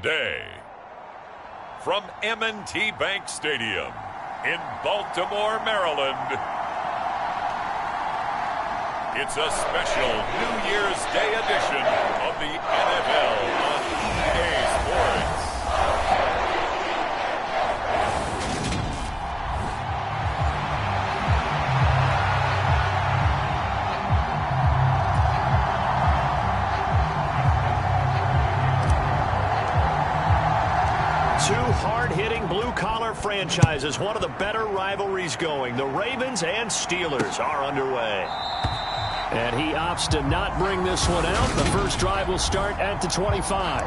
Today, from M&T Bank Stadium in Baltimore, Maryland, it's a special New Year's Day edition of the NFL on EA Sports. Two hard-hitting blue-collar franchises, one of the better rivalries going. The Ravens and Steelers are underway. And he opts to not bring this one out. The first drive will start at the 25.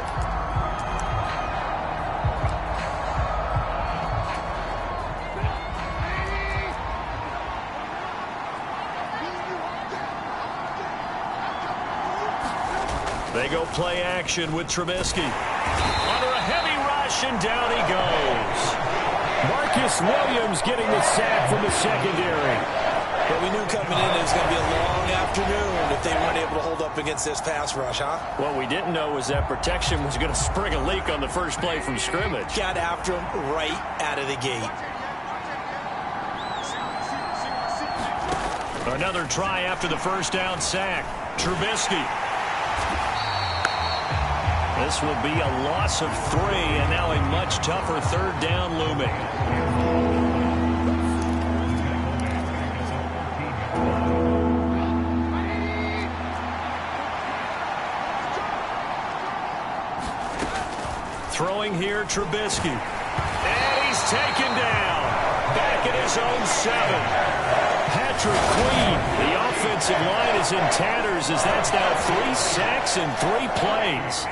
They go play action with Trubisky. Under a heavy rush, and down he goes. Marcus Williams getting the sack from the secondary. But we knew coming in it was going to be a long afternoon if they weren't able to hold up against this pass rush, huh? What we didn't know was that protection was going to spring a leak on the first play from scrimmage. Got after him right out of the gate. Another try after the first down sack. Trubisky. This will be a loss of 3, and now a much tougher third down looming. Throwing here, Trubisky. And he's taken down. Back at his own 7. Patrick Queen. The offensive line is in tatters as that's now 3 sacks in 3 plays.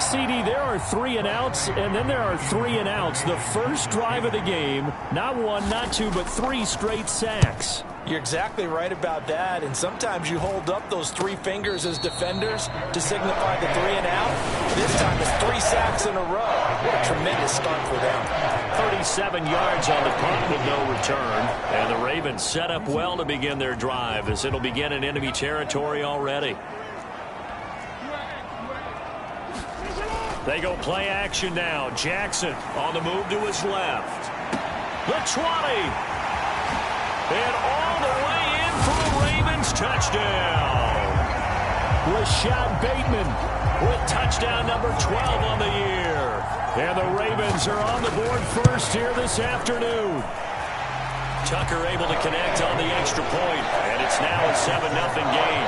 CD, there are 3 and outs, and then there are 3 and outs. The first drive of the game, not 1, not 2, but 3 straight sacks. You're exactly right about that, and sometimes you hold up those 3 fingers as defenders to signify the 3 and out. This time it's 3 sacks in a row. What a tremendous start for them. 37 yards on the punt with no return, and the Ravens set up well to begin their drive as it'll begin in enemy territory already. They go play action now. Jackson on the move to his left. The 20. And all the way in for the Ravens touchdown. Rashad Bateman with touchdown number 12 on the year. And the Ravens are on the board first here this afternoon. Tucker able to connect on the extra point, and it's now a 7-0 game.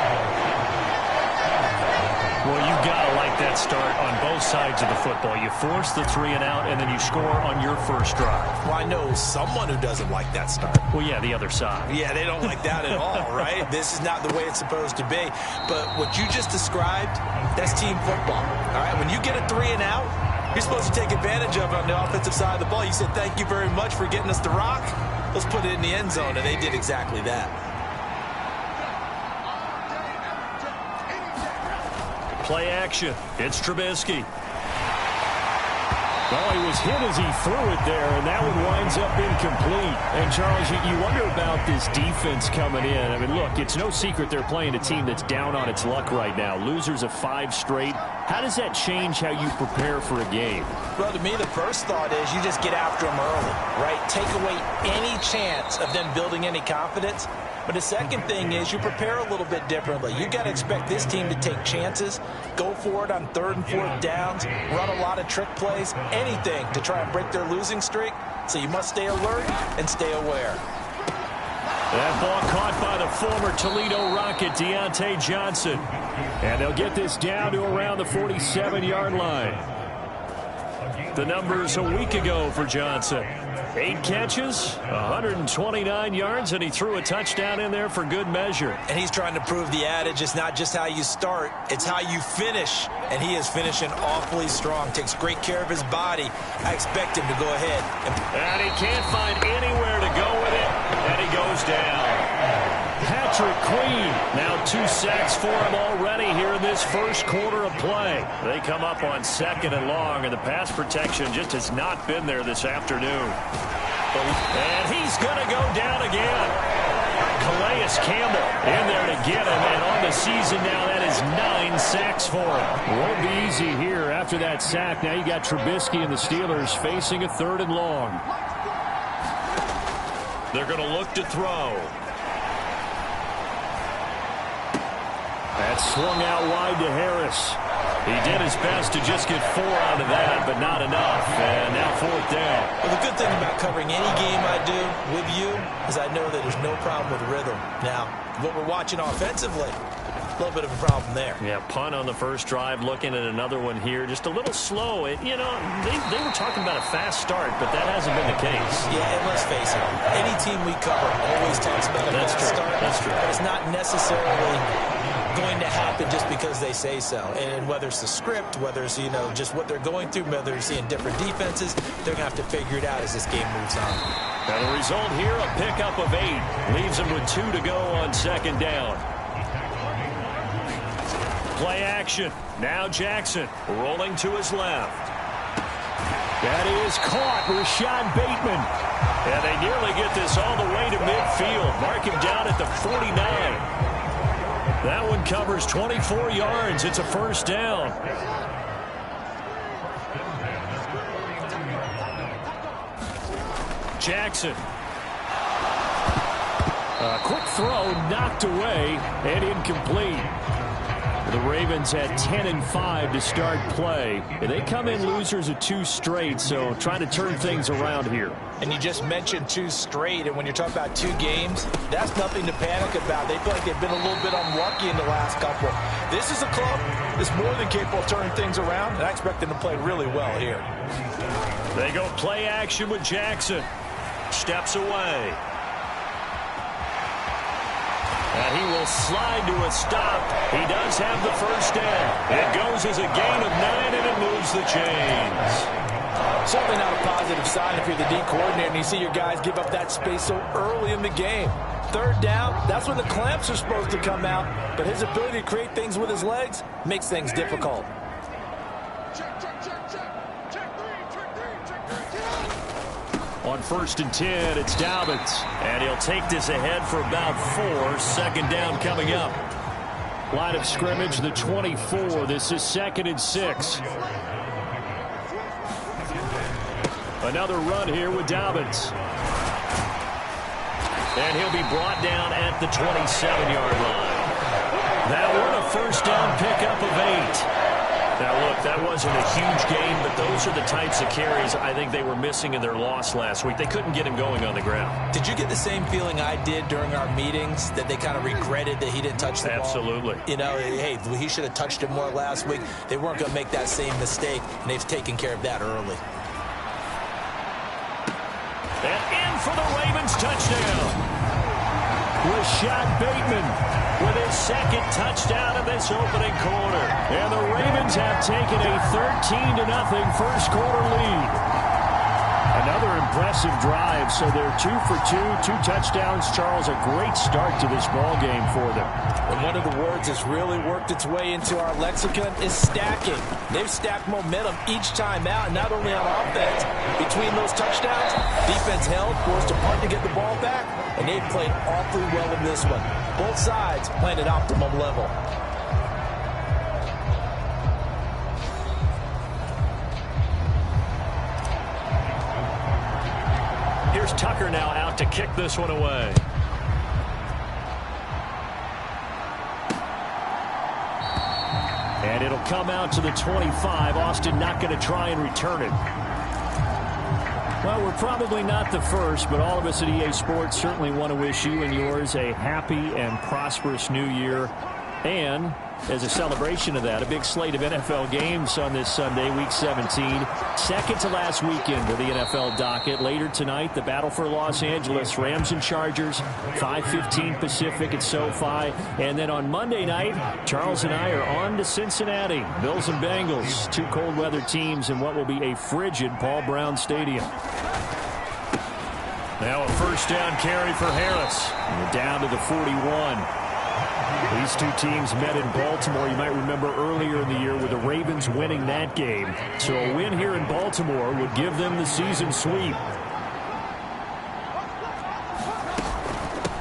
Well, you got to like that start on both sides of the football. You force the 3 and out, and then you score on your first drive. Well, I know someone who doesn't like that start. Well, yeah, the other side. Yeah, they don't like that at all, right? This is not the way it's supposed to be. But what you just described, that's team football. All right, when you get a 3 and out, you're supposed to take advantage of it on the offensive side of the ball. You said, thank you very much for getting us the rock. Let's put it in the end zone, and they did exactly that. Play action. It's Trubisky. Well, he was hit as he threw it there, and that one winds up incomplete. And, Charles, you wonder about this defense coming in. I mean, look, it's no secret they're playing a team that's down on its luck right now. Losers of 5 straight. How does that change how you prepare for a game? Well, to me, the first thought is you just get after them early, right? Take away any chance of them building any confidence. But the second thing is you prepare a little bit differently. You've got to expect this team to take chances, go for it on 3rd and 4th downs, run a lot of trick plays, anything to try and break their losing streak. So you must stay alert and stay aware. That ball caught by the former Toledo Rocket, Deontay Johnson. And they'll get this down to around the 47-yard line. The numbers a week ago for Johnson. 8 catches, 129 yards, and he threw a touchdown in there for good measure. And he's trying to prove the adage, it's not just how you start, it's how you finish. And he is finishing awfully strong, takes great care of his body. I expect him to go ahead. And he can't find anywhere to go with it, and he goes down. Patrick Queen, now 2 sacks for him already here in this first quarter of play. They come up on 2nd and long, and the pass protection just has not been there this afternoon. And he's going to go down again. Calais Paris Campbell in there to get him, and on the season now, that is 9 sacks for him. Won't be easy here after that sack. Now you got Trubisky and the Steelers facing a 3rd and long. They're going to look to throw. That swung out wide to Harris. He did his best to just get 4 out of that, but not enough. And now 4th down. Well, the good thing about covering any game I do with you is I know that there's no problem with rhythm. Now, what we're watching offensively, a little bit of a problem there. Yeah, punt on the first drive, looking at another one here. Just a little slow. You know, they were talking about a fast start, but that hasn't been the case. Yeah, and let's face it, any team we cover always talks about a fast start. That's true. But it's not necessarily going to happen just because they say so. And whether it's the script, whether it's, you know, just what they're going through, whether they're seeing different defenses, they're going to have to figure it out as this game moves on. Now the result here, a pickup of 8. Leaves them with 2 to go on 2nd down. Play action. Now Jackson rolling to his left. That is caught. Rashad Bateman. And they nearly get this all the way to midfield. Mark him down at the 49. That one covers 24 yards. It's a 1st down. Jackson. A quick throw knocked away and incomplete. The Ravens had 10-5 to start play. They come in losers of 2 straight, so trying to turn things around here. And you just mentioned 2 straight, and when you're talking about 2 games, that's nothing to panic about. They feel like they've been a little bit unlucky in the last couple. This is a club that's more than capable of turning things around, and I expect them to play really well here. They go play action with Jackson. Steps away. And he will slide to a stop. He does have the 1st down. It goes as a gain of 9, and it moves the chains. Certainly not a positive sign if you're the D coordinator and you see your guys give up that space so early in the game. 3rd down, that's when the clamps are supposed to come out. But his ability to create things with his legs makes things difficult. On 1st and 10, it's Dobbins. And he'll take this ahead for about 4. 2nd down coming up. Line of scrimmage, the 24. This is 2nd and 6. Another run here with Dobbins. And he'll be brought down at the 27-yard line. That one, a 1st down pickup of 8. Now, look, that wasn't a huge game, but those are the types of carries I think they were missing in their loss last week. They couldn't get him going on the ground. Did you get the same feeling I did during our meetings, that they kind of regretted that he didn't touch the ball? Absolutely. You know, hey, he should have touched it more last week. They weren't going to make that same mistake, and they've taken care of that early. And in for the Ravens touchdown. Rashad Bateman with his 2nd touchdown of this opening quarter. And the Ravens have taken a 13-0 first quarter lead. Another impressive drive, so they're 2 for 2, 2 touchdowns. Charles, a great start to this ball game for them. And one of the words that's really worked its way into our lexicon is stacking. They've stacked momentum each time out, not only on offense. Between those touchdowns, defense held, forced a punt to get the ball back, and they've played awfully well in this one. Both sides playing at optimum level. Here's Tucker now out to kick this one away. And it'll come out to the 25. Austin not going to try and return it. Well, we're probably not the first, but all of us at EA Sports certainly want to wish you and yours a happy and prosperous new year. And as a celebration of that, a big slate of NFL games on this Sunday, Week 17. Second to last weekend of the NFL docket. Later tonight, the battle for Los Angeles, Rams and Chargers, 5:15 Pacific at SoFi. And then on Monday night, Charles and I are on to Cincinnati. Bills and Bengals, 2 cold weather teams in what will be a frigid Paul Brown Stadium. Now a 1st down carry for Harris. And down to the 41. These 2 teams met in Baltimore. You might remember earlier in the year with the Ravens winning that game. So a win here in Baltimore would give them the season sweep.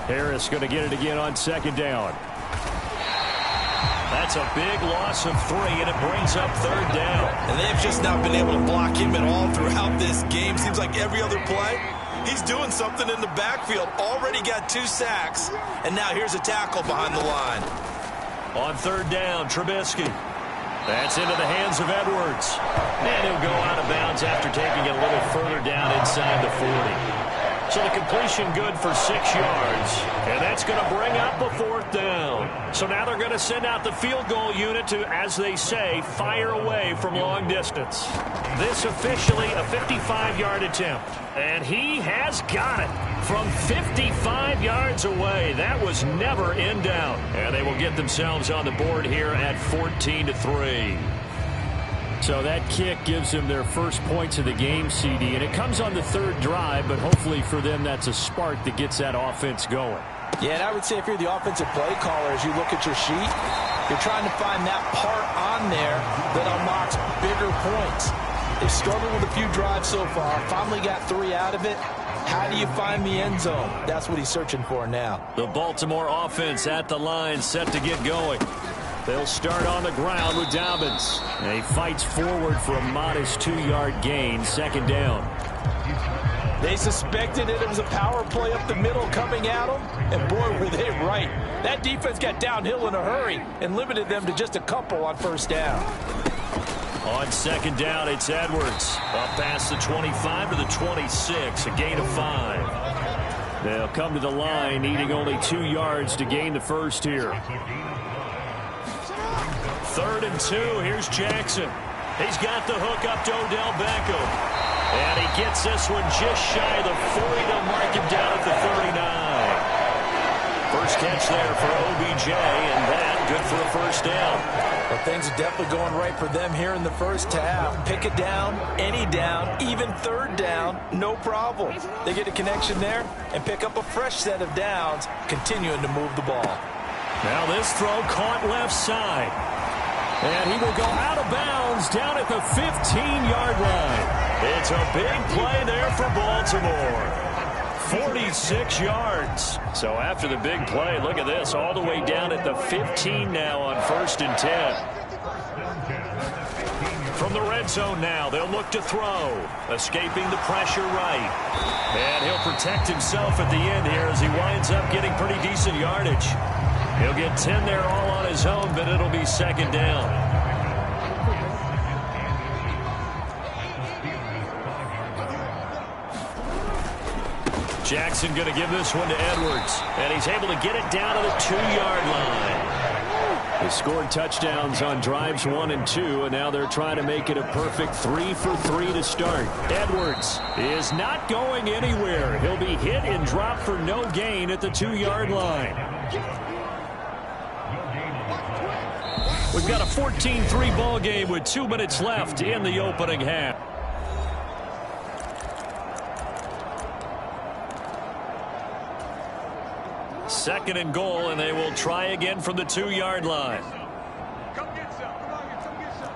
Harris going to get it again on second down. That's a big loss of 3, and it brings up third down. And they've just not been able to block him at all throughout this game. Seems like every other play, he's doing something in the backfield. Already got 2 sacks, and now here's a tackle behind the line. On third down, Trubisky. That's into the hands of Edwards. And he'll go out of bounds after taking it a little further down inside the 40. So the completion good for 6 yards. And that's going to bring up a 4th down. So now they're going to send out the field goal unit to, as they say, fire away from long distance. This officially a 55-yard attempt. And he has got it from 55 yards away. That was never in doubt. And they will get themselves on the board here at 14-3. So that kick gives them their first points of the game, CD, and it comes on the 3rd drive, but hopefully for them that's a spark that gets that offense going. Yeah, and I would say if you're the offensive play caller, as you look at your sheet, you're trying to find that part on there that unlocks bigger points. They've struggled with a few drives so far, finally got 3 out of it. How do you find the end zone? That's what he's searching for now. The Baltimore offense at the line, set to get going. They'll start on the ground with Dobbins. And he fights forward for a modest 2-yard gain, second down. They suspected it was a power play up the middle coming at them, and boy, were they right. That defense got downhill in a hurry and limited them to just a couple on first down. On second down, it's Edwards. Up past the 25 to the 26, a gain of 5. They'll come to the line, needing only 2 yards to gain the first here. 3rd and 2, here's Jackson. He's got the hook up to Odell Beckham. And he gets this one just shy of the 40 to mark him down at the 39. First catch there for OBJ, and that good for a first down. Well, things are definitely going right for them here in the first half. Pick it down, any down, even 3rd down, no problem. They get a connection there and pick up a fresh set of downs, continuing to move the ball. Now this throw caught left side. And he will go out of bounds down at the 15-yard line. It's a big play there for Baltimore. 46 yards. So after the big play, look at this, all the way down at the 15 now on 1st and 10. From the red zone now, they'll look to throw. Escaping the pressure right. And he'll protect himself at the end here as he winds up getting pretty decent yardage. He'll get 10 there all on his own, but it'll be second down. Jackson going to give this one to Edwards, and he's able to get it down to the 2-yard line. They scored touchdowns on drives 1 and 2, and now they're trying to make it a perfect 3 for 3 to start. Edwards is not going anywhere. He'll be hit and dropped for no gain at the 2-yard line. We've got a 14-3 ball game with 2 minutes left in the opening half. Second and goal, and they will try again from the 2-yard line. Come get some. Come on, come get some.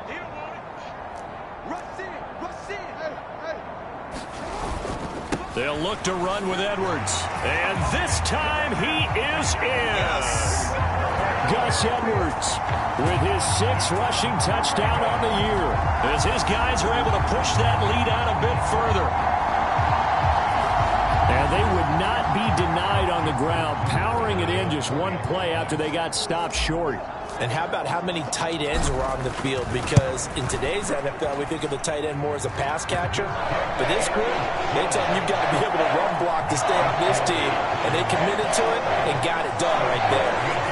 He don't want it. Rush in. Rush in. Hey, hey. They'll look to run with Edwards. And this time he is in. Yes. Gus Edwards with his 6th rushing touchdown on the year, as his guys are able to push that lead out a bit further. And they would not be denied on the ground, powering it in just one play after they got stopped short. And how about how many tight ends were on the field? Because in today's NFL, we think of the tight end more as a pass catcher. But this group, they tell them you've got to be able to run block to stay on this team. And they committed to it and got it done right there.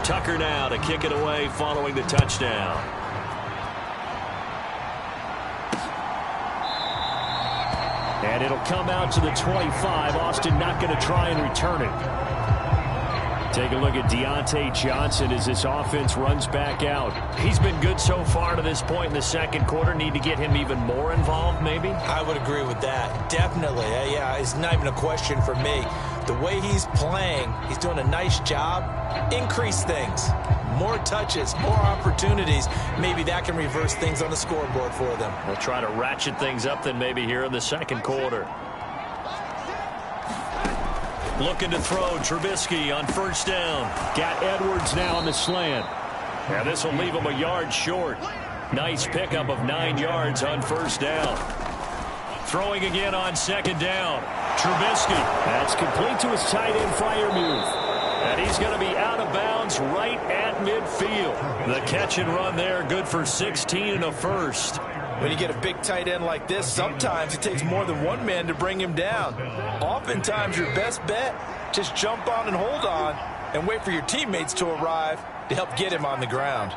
Tucker now to kick it away following the touchdown. And it'll come out to the 25. Austin not going to try and return it. Take a look at Deontay Johnson as this offense runs back out. He's been good so far to this point in the second quarter. Need to get him even more involved, maybe? I would agree with that. Definitely. Yeah, it's not even a question for me. The way he's playing, he's doing a nice job. Increase things. More touches, more opportunities. Maybe that can reverse things on the scoreboard for them. We'll try to ratchet things up then maybe here in the second quarter. Looking to throw, Trubisky on first down. Got Edwards now on the slant. And this will leave him a yard short. Nice pickup of 9 yards on first down. Throwing again on second down. Trubisky. That's complete to his tight end, Freiermuth. And he's going to be out of bounds right at midfield. The catch and run there, good for 16 and a first. When you get a big tight end like this, sometimes it takes more than one man to bring him down. Oftentimes, your best bet, just jump on and hold on and wait for your teammates to arrive to help get him on the ground.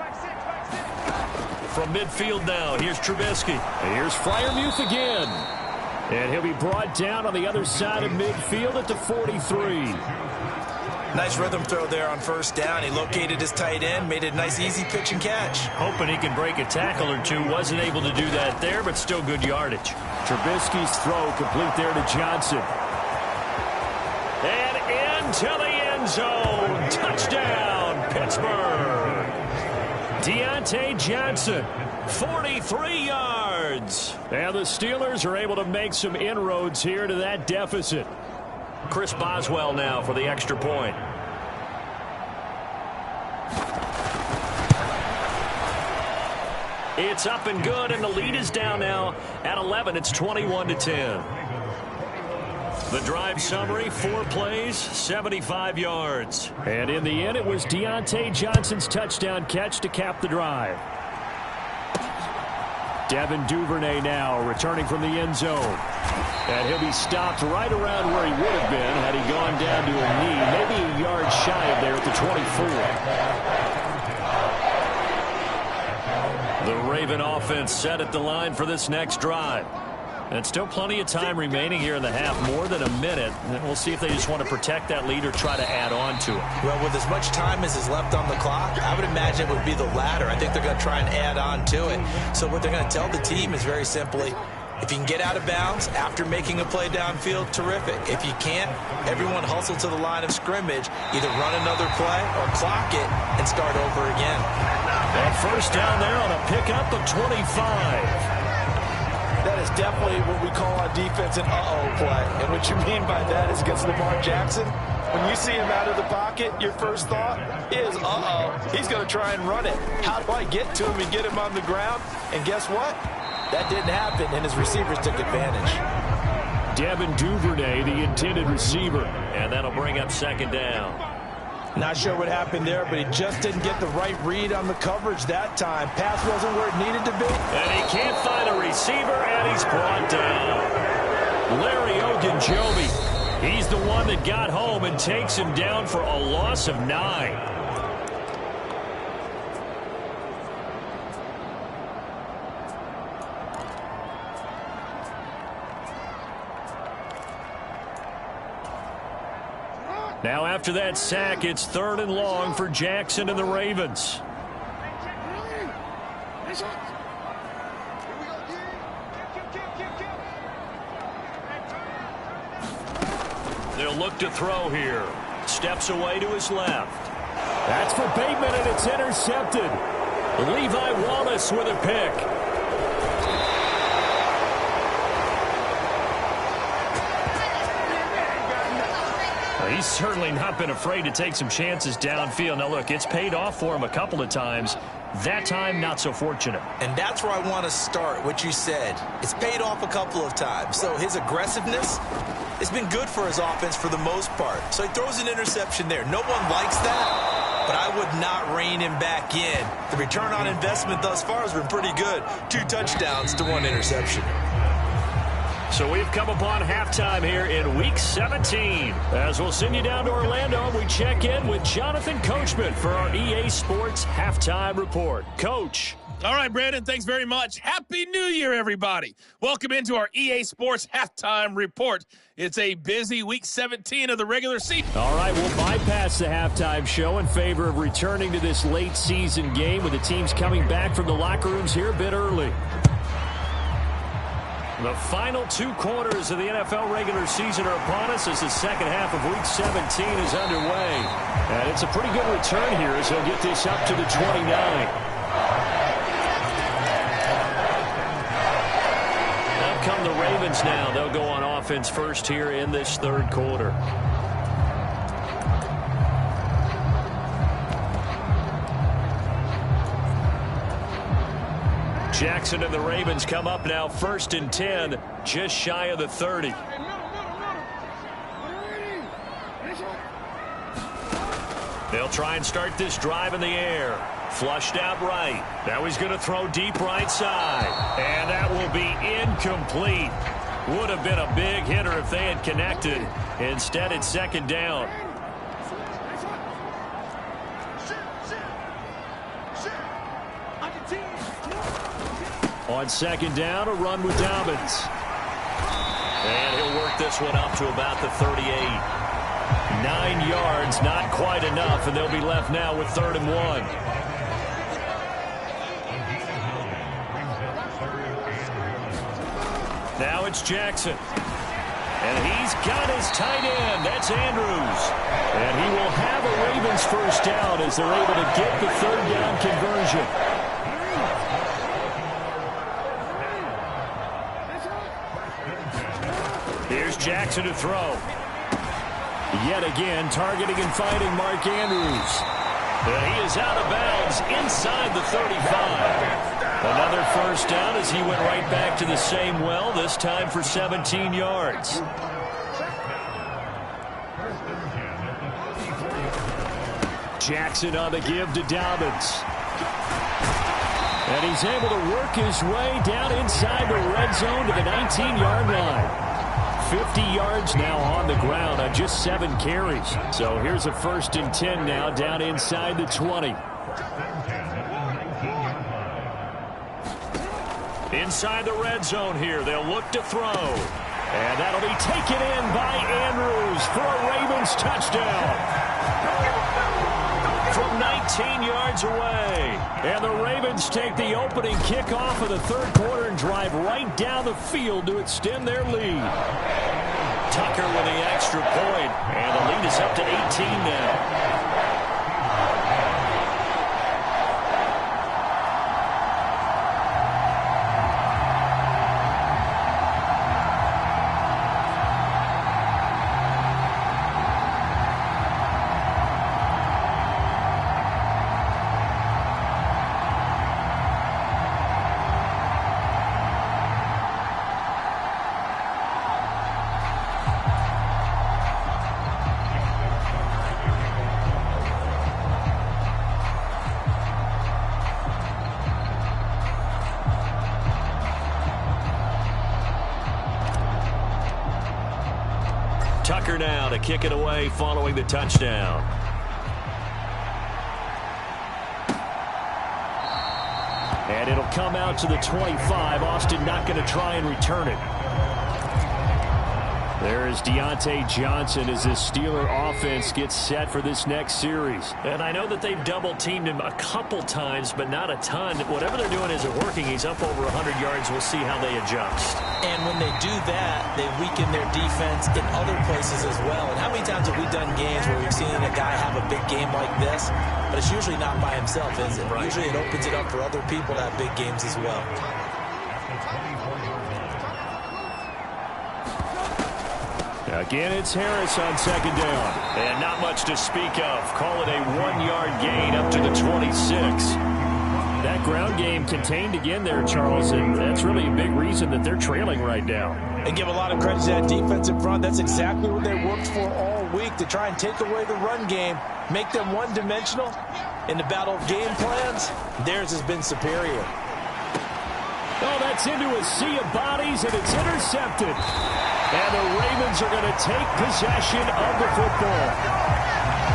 From midfield now, here's Trubisky. And here's Freiermuth again. And he'll be brought down on the other side of midfield at the 43. Nice rhythm throw there on first down. He located his tight end, made it a nice easy pitch and catch. Hoping he can break a tackle or two. Wasn't able to do that there, but still good yardage. Trubisky's throw complete there to Johnson. And into the end zone. Touchdown, Pittsburgh. Deontay Johnson, 43 yards. And the Steelers are able to make some inroads here to that deficit. Chris Boswell now for the extra point. It's up and good, and the lead is down now at 11. It's 21-10. The drive summary, 4 plays, 75 yards. And in the end, it was Deontay Johnson's touchdown catch to cap the drive. Devin Duvernay now returning from the end zone. And he'll be stopped right around where he would have been had he gone down to a knee, maybe a yard shy of there at the 24. The Raven offense set at the line for this next drive. And still plenty of time remaining here in the half, more than a minute. And we'll see if they just want to protect that lead or try to add on to it. Well, with as much time as is left on the clock, I would imagine it would be the latter. I think they're going to try and add on to it. So what they're going to tell the team is very simply, if you can get out of bounds after making a play downfield, terrific. If you can't, everyone hustle to the line of scrimmage, either run another play or clock it and start over again. And first down there on a pickup of 25. That is definitely what we call on defense an uh-oh play. And what you mean by that is against Lamar Jackson, when you see him out of the pocket, your first thought is, uh-oh, he's going to try and run it. How do I get to him and get him on the ground? And guess what? That didn't happen, and his receivers took advantage. Devin Duvernay, the intended receiver. And that'll bring up second down. Not sure what happened there, but he just didn't get the right read on the coverage that time. Pass wasn't where it needed to be. And he can't find a receiver, and he's brought down. Larry Ogunjobi. He's the one that got home and takes him down for a loss of 9. Now after that sack, it's 3rd and long for Jackson and the Ravens. They'll look to throw here. Steps away to his left. That's for Bateman, and it's intercepted. Levi Wallace with a pick. He's certainly not been afraid to take some chances downfield. Now, look, it's paid off for him a couple of times. That time, not so fortunate. And that's where I want to start, what you said. It's paid off a couple of times. So his aggressiveness has been good for his offense for the most part. So he throws an interception there. No one likes that, but I would not rein him back in. The return on investment thus far has been pretty good. 2 touchdowns to 1 interception. So we've come upon halftime here in Week 17. As we'll send you down to Orlando, we check in with Jonathan Coachman for our EA Sports Halftime Report. Coach. All right, Brandon, thanks very much. Happy New Year, everybody. Welcome into our EA Sports Halftime Report. It's a busy Week 17 of the regular season. All right, we'll bypass the halftime show in favor of returning to this late season game with the teams coming back from the locker rooms here a bit early. The final 2 quarters of the NFL regular season are upon us as the second half of Week 17 is underway. And it's a pretty good return here as he'll get this up to the 29. Up come the Ravens now. They'll go on offense first here in this third quarter. Jackson and the Ravens come up now 1st and 10, just shy of the 30. They'll try and start this drive in the air. Flushed out right. Now he's going to throw deep right side. And that will be incomplete. Would have been a big hitter if they had connected. Instead, it's 2nd down. On 2nd down, a run with Dobbins. And he'll work this one up to about the 38. 9 yards, not quite enough, and they'll be left now with 3rd and 1. Now it's Jackson. And he's got his tight end. That's Andrews. And he will have a Ravens first down as they're able to get the 3rd down conversion. Here's Jackson to throw. Yet again, targeting and finding Mark Andrews. And he is out of bounds inside the 35. Another first down as he went right back to the same well, this time for 17 yards. Jackson on the give to Dobbins. And he's able to work his way down inside the red zone to the 19-yard line. 50 yards now on the ground on just 7 carries. So here's a 1st and 10 now down inside the 20. Inside the red zone here, they'll look to throw. And that'll be taken in by Andrews for a Ravens touchdown. From 19 yards away. And the Ravens take the opening kickoff of the 3rd quarter and drive right down the field to extend their lead. Tucker with the extra point, and the lead is up to 18 now. Tucker now to kick it away following the touchdown. And it'll come out to the 25. Austin not going to try and return it. There is Deontay Johnson as this Steeler offense gets set for this next series. And I know that they've double-teamed him a couple times, but not a ton. Whatever they're doing isn't working. He's up over 100 yards. We'll see how they adjust. And when they do that, they weaken their defense in other places as well. And how many times have we done games where we've seen a guy have a big game like this? But it's usually not by himself, is it? Right. Usually it opens it up for other people to have big games as well. Again, it's Harris on 2nd down. And not much to speak of. Call it a 1-yard gain up to the 26. That ground game contained again there, Charles, and that's really a big reason that they're trailing right now. And give a lot of credit to that defense in front. That's exactly what they worked for all week, to try and take away the run game, make them one-dimensional. In the battle of game plans, theirs has been superior. Oh, that's into a sea of bodies, and it's intercepted. And the Ravens are going to take possession of the football.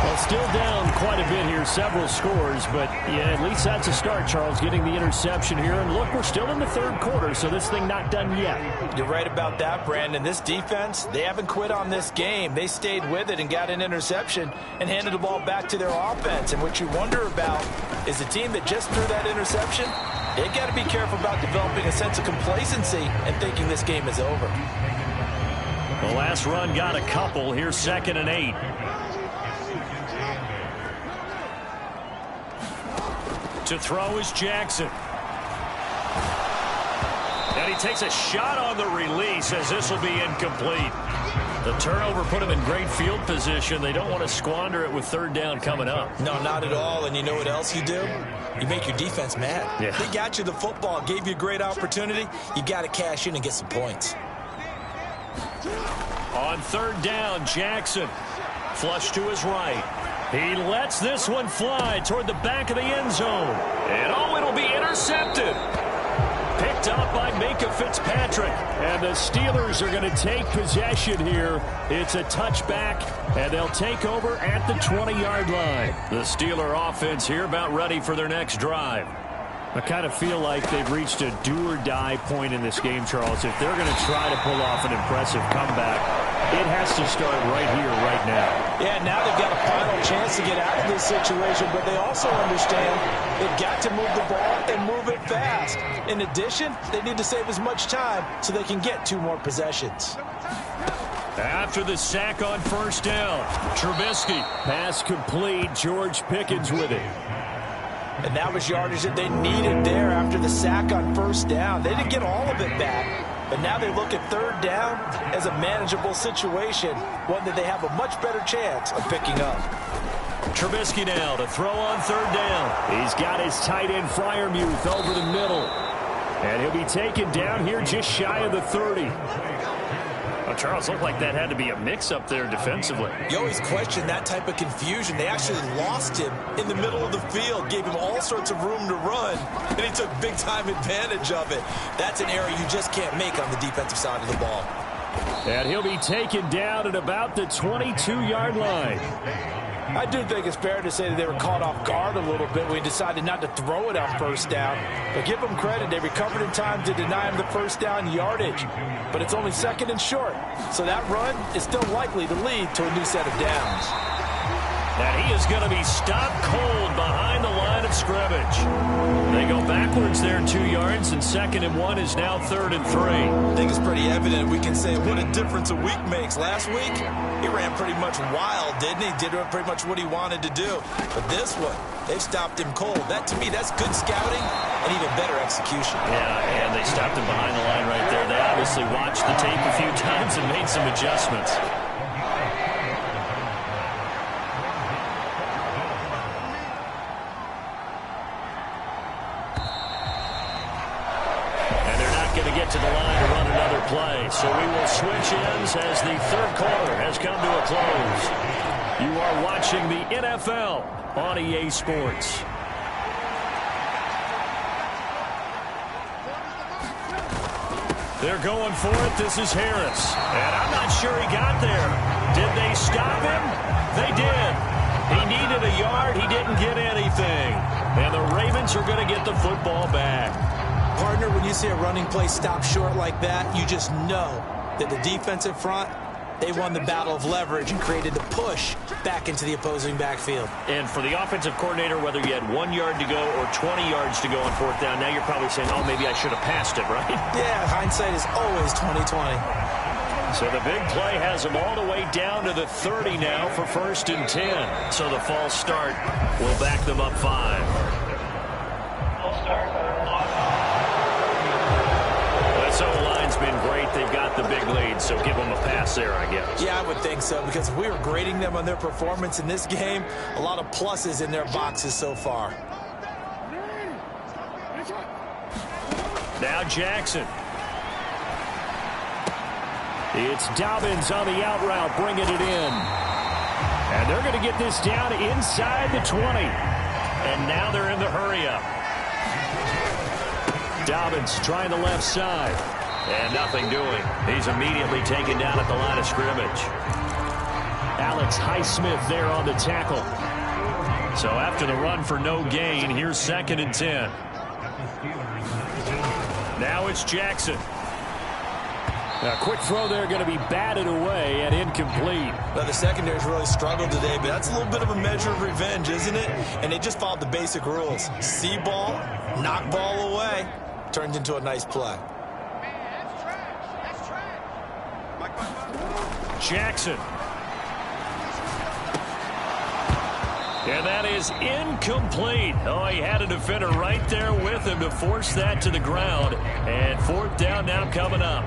Well, still down quite a bit here, several scores, but yeah, at least that's a start, Charles, getting the interception here. And look, we're still in the 3rd quarter, so this thing not done yet. You're right about that, Brandon. This defense, they haven't quit on this game. They stayed with it and got an interception and handed the ball back to their offense. And what you wonder about is the team that just threw that interception, They've got to be careful about developing a sense of complacency and thinking this game is over. The last run got a couple. Here's 2nd and 8. To throw is Jackson. And he takes a shot on the release as this will be incomplete. The turnover put him in great field position. They don't want to squander it with 3rd down coming up. No, not at all. And you know what else you do? You make your defense mad. Yeah. They got you the football, gave you a great opportunity. You got to cash in and get some points. On 3rd down, Jackson. Flush to his right. He lets this one fly toward the back of the end zone. And it'll be intercepted. Picked up by Minka Fitzpatrick. And the Steelers are going to take possession here. It's a touchback, and they'll take over at the 20-yard line. The Steeler offense here about ready for their next drive. I kind of feel like they've reached a do-or-die point in this game, Charles. If they're going to try to pull off an impressive comeback, it has to start right here, right now. Yeah, now they've got a final chance to get out of this situation, but they also understand they've got to move the ball and move it fast. In addition, they need to save as much time so they can get 2 more possessions. After the sack on 1st down, Trubisky. Pass complete. George Pickens with it. And that was yardage that they needed there after the sack on 1st down. They didn't get all of it back, but now they look at 3rd down as a manageable situation, one that they have a much better chance of picking up. Trubisky now to throw on 3rd down. He's got his tight end Freiermuth over the middle. And he'll be taken down here just shy of the 30. Oh, Charles, looked like that had to be a mix-up there defensively. You always question that type of confusion. They actually lost him in the middle of the field, gave him all sorts of room to run, and he took big-time advantage of it. That's an error you just can't make on the defensive side of the ball. And he'll be taken down at about the 22-yard line. I do think it's fair to say that they were caught off guard a little bit when we decided not to throw it on 1st down. But give them credit. They recovered in time to deny him the 1st down yardage. But it's only 2nd and short. So that run is still likely to lead to a new set of downs. And he is going to be stopped cold behind the line of scrimmage. They go backwards there 2 yards, and 2nd and 1 is now 3rd and 3. I think it's pretty evident. We can say what a difference a week makes. Last week, he ran pretty much wild, didn't he? Did pretty much what he wanted to do. But this one, they've stopped him cold. That, to me, that's good scouting and even better execution. Yeah, and they stopped him behind the line right there. They obviously watched the tape a few times and made some adjustments. To the line to run another play. So we will switch ends as the 3rd quarter has come to a close. You are watching the NFL on EA Sports. They're going for it. This is Harris. And I'm not sure he got there. Did they stop him? They did. He needed a yard. He didn't get anything. And the Ravens are going to get the football back. Partner, when you see a running play stop short like that, you just know that the defensive front, they won the battle of leverage and created the push back into the opposing backfield. And for the offensive coordinator, whether you had 1 yard to go or 20 yards to go on 4th down, now you're probably saying, oh, maybe I should have passed it, right? Yeah, hindsight is always 20/20. So the big play has them all the way down to the 30 now for 1st and 10. So the false start will back them up 5. False start. This O-line's been great. They've got the big lead, so give them a pass there, I guess. Yeah, I would think so, because if we were grading them on their performance in this game, a lot of pluses in their boxes so far. Now Jackson. It's Dobbins on the out route, bringing it in. And they're going to get this down inside the 20. And now they're in the hurry-up. Dobbins trying the left side. And nothing doing. He's immediately taken down at the line of scrimmage. Alex Highsmith there on the tackle. So after the run for no gain, here's 2nd and 10. Now it's Jackson. A quick throw there going to be batted away and incomplete. Well, the secondary's really struggled today, but that's a little bit of a measure of revenge, isn't it? And they just followed the basic rules. See ball, knock ball away. Turned into a nice play. Jackson. And that is incomplete. Oh, he had a defender right there with him to force that to the ground. And fourth down now coming up.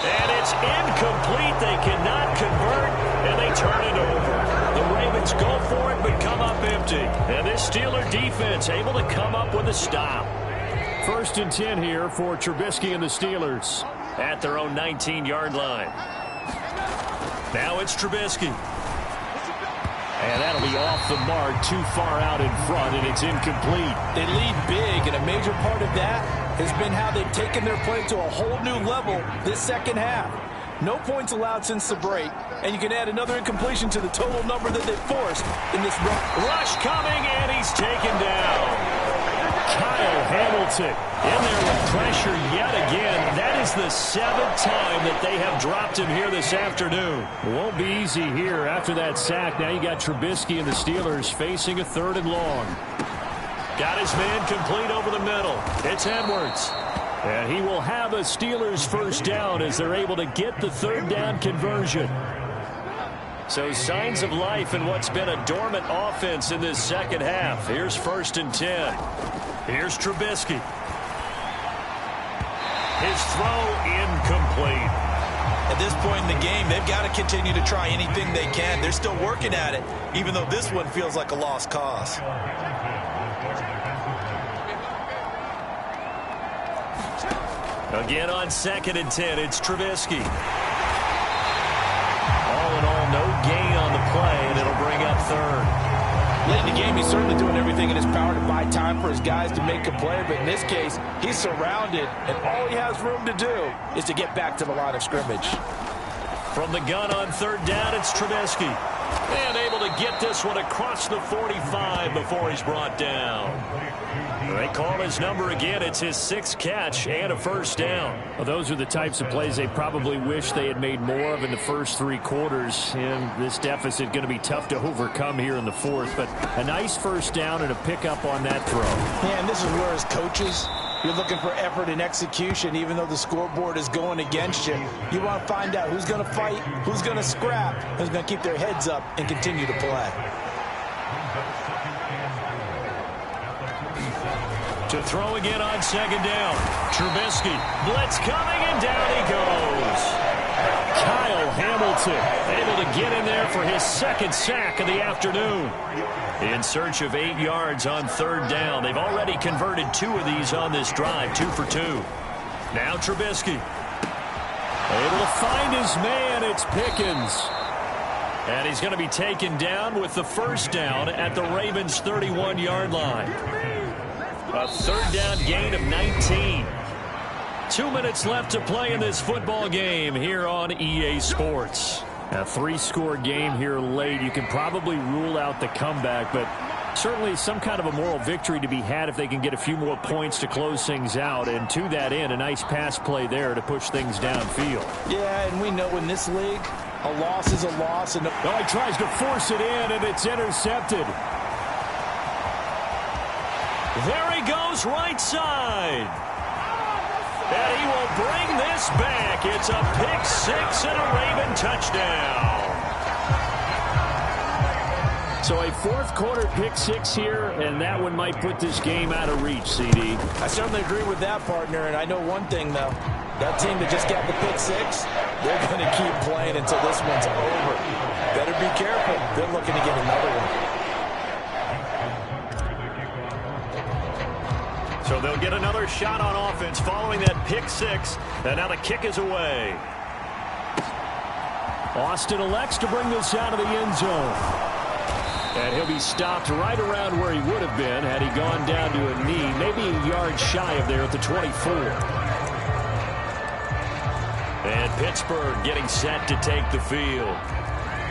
And it's incomplete. They cannot convert, and they turn it over. The Ravens go for it, but come up empty. And this Steeler defense able to come up with a stop. 1st and 10 here for Trubisky and the Steelers at their own 19-yard line. Now it's Trubisky. And that'll be off the mark, too far out in front, and it's incomplete. They lead big, and a major part of that has been how they've taken their play to a whole new level this second half. No points allowed since the break, and you can add another incompletion to the total number that they forced in this rush coming, and he's taken down. Kyle Hamilton in there with pressure yet again. That is the 7th time that they have dropped him here this afternoon. It won't be easy here after that sack. Now you got Trubisky and the Steelers facing a 3rd and long. Got his man complete over the middle. It's Edwards. And he will have a Steelers first down as they're able to get the 3rd down conversion. So signs of life in what's been a dormant offense in this second half. Here's 1st and 10. Here's Trubisky. His throw incomplete. At this point in the game, they've got to continue to try anything they can. They're still working at it, even though this one feels like a lost cause. Again on 2nd and 10, it's Trubisky. All in all, no gain on the play, and it'll bring up 3rd. Late in the game, he's certainly doing everything in his power to buy time for his guys to make a play, but in this case, he's surrounded, and all he has room to do is to get back to the line of scrimmage. From the gun on 3rd down, it's Trubisky. And able to get this one across the 45 before he's brought down. They call his number again. It's his 6th catch and a first down. Well, those are the types of plays they probably wish they had made more of in the first 3 quarters. And this deficit going to be tough to overcome here in the 4th. But a nice first down and a pickup on that throw. Yeah, and this is where as coaches, you're looking for effort and execution, even though the scoreboard is going against you. You want to find out who's going to fight, who's going to scrap, who's going to keep their heads up and continue to play. To throw again on 2nd down. Trubisky. Blitz coming, and down he goes. Kyle Hamilton able to get in there for his 2nd sack of the afternoon. In search of 8 yards on 3rd down. They've already converted 2 of these on this drive, 2 for 2. Now Trubisky. Able to find his man. It's Pickens. And he's going to be taken down with the first down at the Ravens' 31-yard line. A 3rd down gain of 19. 2 minutes left to play in this football game here on EA Sports. A 3-score game here late. You can probably rule out the comeback, but certainly some kind of a moral victory to be had if they can get a few more points to close things out. And to that end, a nice pass play there to push things downfield. Yeah, and we know in this league, a loss is a loss. And oh, he tries to force it in, and it's intercepted. There he goes, right side. And he will bring this back. It's a pick 6 and a Raven touchdown. So a 4th quarter pick 6 here, and that one might put this game out of reach, CD. I certainly agree with that, partner. And I know one thing, though. That team that just got the pick 6, they're going to keep playing until this one's over. Better be careful. They're looking to get another one. So they'll get another shot on offense following that pick 6. And now the kick is away. Austin elects to bring this out of the end zone. And he'll be stopped right around where he would have been had he gone down to a knee, maybe a yard shy of there at the 24. And Pittsburgh getting set to take the field.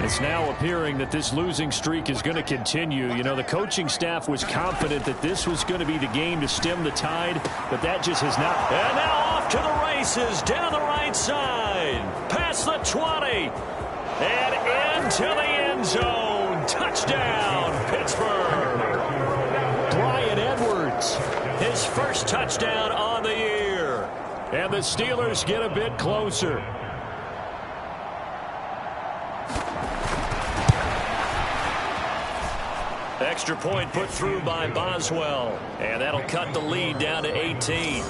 It's now appearing that this losing streak is going to continue. You know, the coaching staff was confident that this was going to be the game to stem the tide, but that just has not. And now off to the races, down the right side, past the 20, and into the end zone. Touchdown, Pittsburgh. Bryan Edwards, his first touchdown on the year. And the Steelers get a bit closer. Extra point put through by Boswell. And that'll cut the lead down to 18.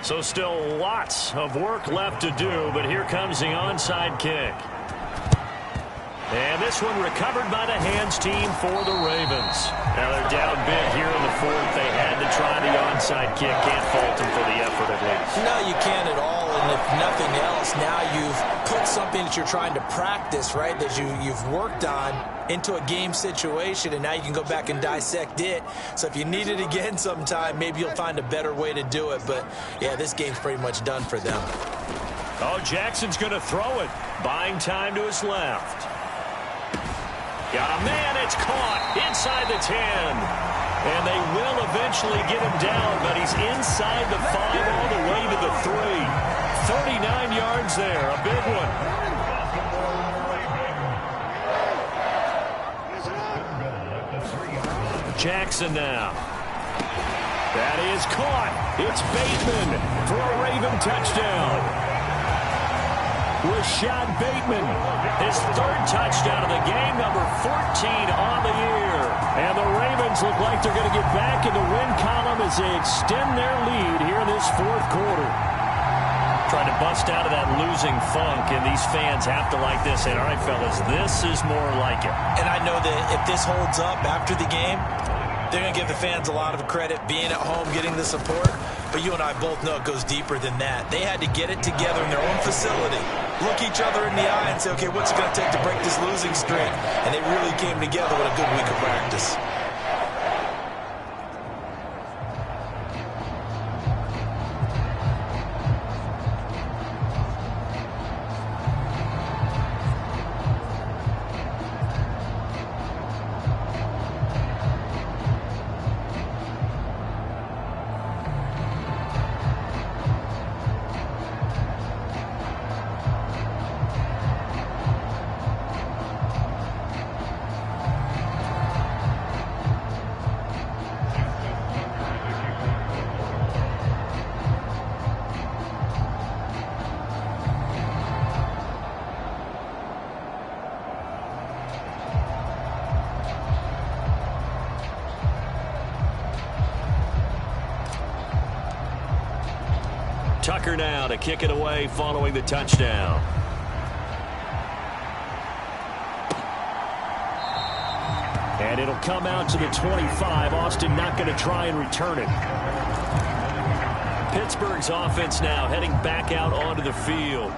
So still lots of work left to do, but here comes the onside kick. And this one recovered by the hands team for the Ravens. Now they're down big here in the fourth. They had to try the onside kick. Can't fault them for the effort at least. No, you can't at all. And if nothing else, now you've put something that you're trying to practice, right, that you've worked on into a game situation, and now you can go back and dissect it. So if you need it again sometime, maybe you'll find a better way to do it. But, yeah, this game's pretty much done for them. Oh, Jackson's going to throw it. Buying time to his left. Got a man, it's caught inside the 10. And they will eventually get him down, but he's inside the 5 all the way to the 3. 39 yards there, a big one. Jackson now. That is caught. It's Bateman for a Raven touchdown. Rashad Bateman, his third touchdown of the game, number 14 on the year. And the Ravens look like they're going to get back in the win column as they extend their lead here in this fourth quarter. Trying to bust out of that losing funk, and these fans have to like this. And all right, fellas, this is more like it. And I know that if this holds up after the game, they're going to give the fans a lot of credit, being at home, getting the support. But you and I both know it goes deeper than that. They had to get it together in their own facility, look each other in the eye and say, okay, what's it going to take to break this losing streak? And they really came together with a good week of practice. Tucker now to kick it away following the touchdown. And it'll come out to the 25. Austin not going to try and return it. Pittsburgh's offense now heading back out onto the field.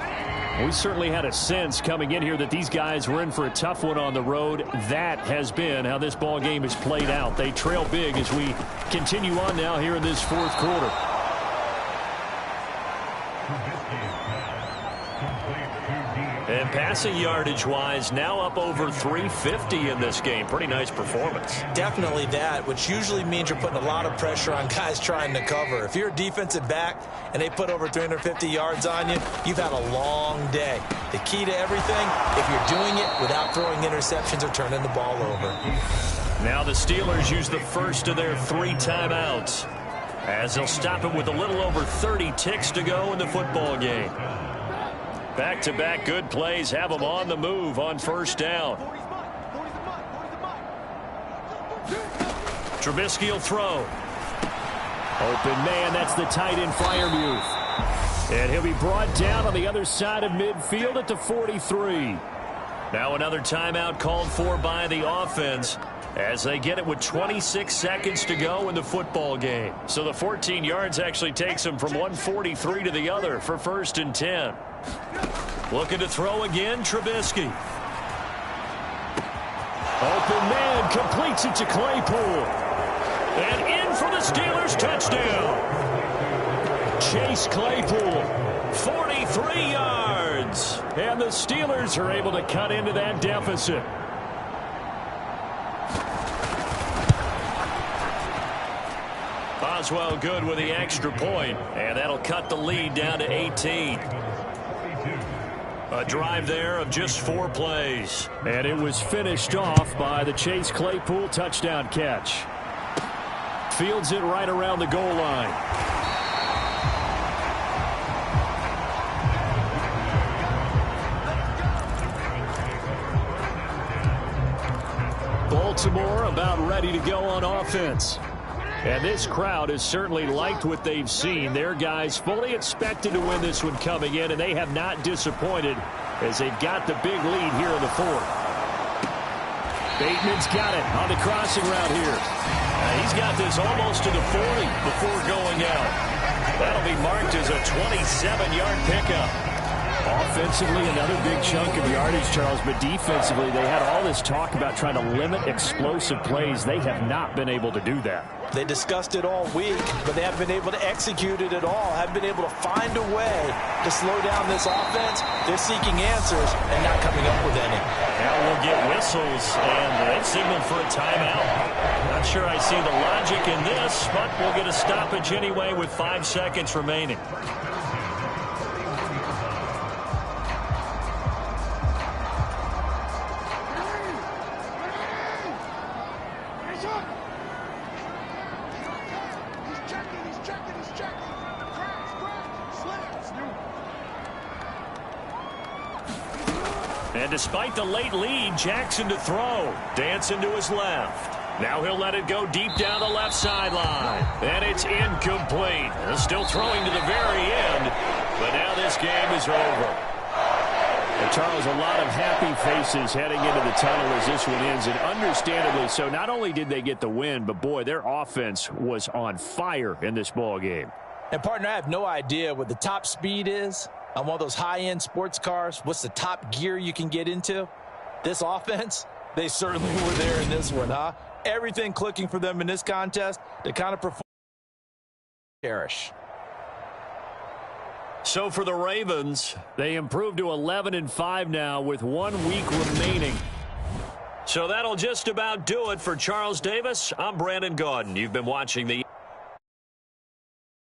We certainly had a sense coming in here that these guys were in for a tough one on the road. That has been how this ball game has played out. They trail big as we continue on now here in this fourth quarter. And passing yardage-wise, now up over 350 in this game. Pretty nice performance. Definitely that, which usually means you're putting a lot of pressure on guys trying to cover. If you're a defensive back and they put over 350 yards on you, you've had a long day. The key to everything, if you're doing it without throwing interceptions or turning the ball over. Now the Steelers use the first of their 3 timeouts, as they'll stop it with a little over 30 ticks to go in the football game. Back-to-back good plays have them on the move on first down. Trubisky will throw. Open man, that's the tight end Freiermuth. And he'll be brought down on the other side of midfield at the 43. Now another timeout called for by the offense as they get it with 26 seconds to go in the football game. So the 14 yards actually takes them from 143 to the other for 1st and 10. Looking to throw again, Trubisky. Open man, completes it to Claypool. And in for the Steelers touchdown. Chase Claypool 43 yards. And the Steelers are able to cut into that deficit. Boswell good with the extra point, and that'll cut the lead down to 18. A drive there of just 4 plays. And it was finished off by the Chase Claypool touchdown catch. Fields it right around the goal line. Baltimore about ready to go on offense. And this crowd has certainly liked what they've seen. Their guys fully expected to win this one coming in, and they have not disappointed as they've got the big lead here in the fourth. Bateman's got it on the crossing route here. He's got this almost to the 40 before going out. That'll be marked as a 27-yard pickup. Offensively, another big chunk of yardage, Charles, but defensively, they had all this talk about trying to limit explosive plays. They have not been able to do that. They discussed it all week, but they haven't been able to execute it at all. Haven't been able to find a way to slow down this offense. They're seeking answers and not coming up with any. Now we'll get whistles, and they signaled for a timeout. Not sure I see the logic in this, but we'll get a stoppage anyway with 5 seconds remaining. And despite the late lead, Jackson to throw. Dancing to his left. Now he'll let it go deep down the left sideline. And it's incomplete. Still throwing to the very end. But now this game is over. And Charles, a lot of happy faces heading into the tunnel as this one ends. And understandably so. Not only did they get the win, but boy, their offense was on fire in this ball game. And partner, I have no idea what the top speed is on one of those high-end sports cars. What's the top gear you can get into? This offense, they certainly were there in this one, huh? Everything clicking for them in this contest to kind of perform. Cherish. So for the Ravens, they improved to 11-5 now with 1 week remaining. So that'll just about do it for Charles Davis. I'm Brandon Gaudin. You've been watching the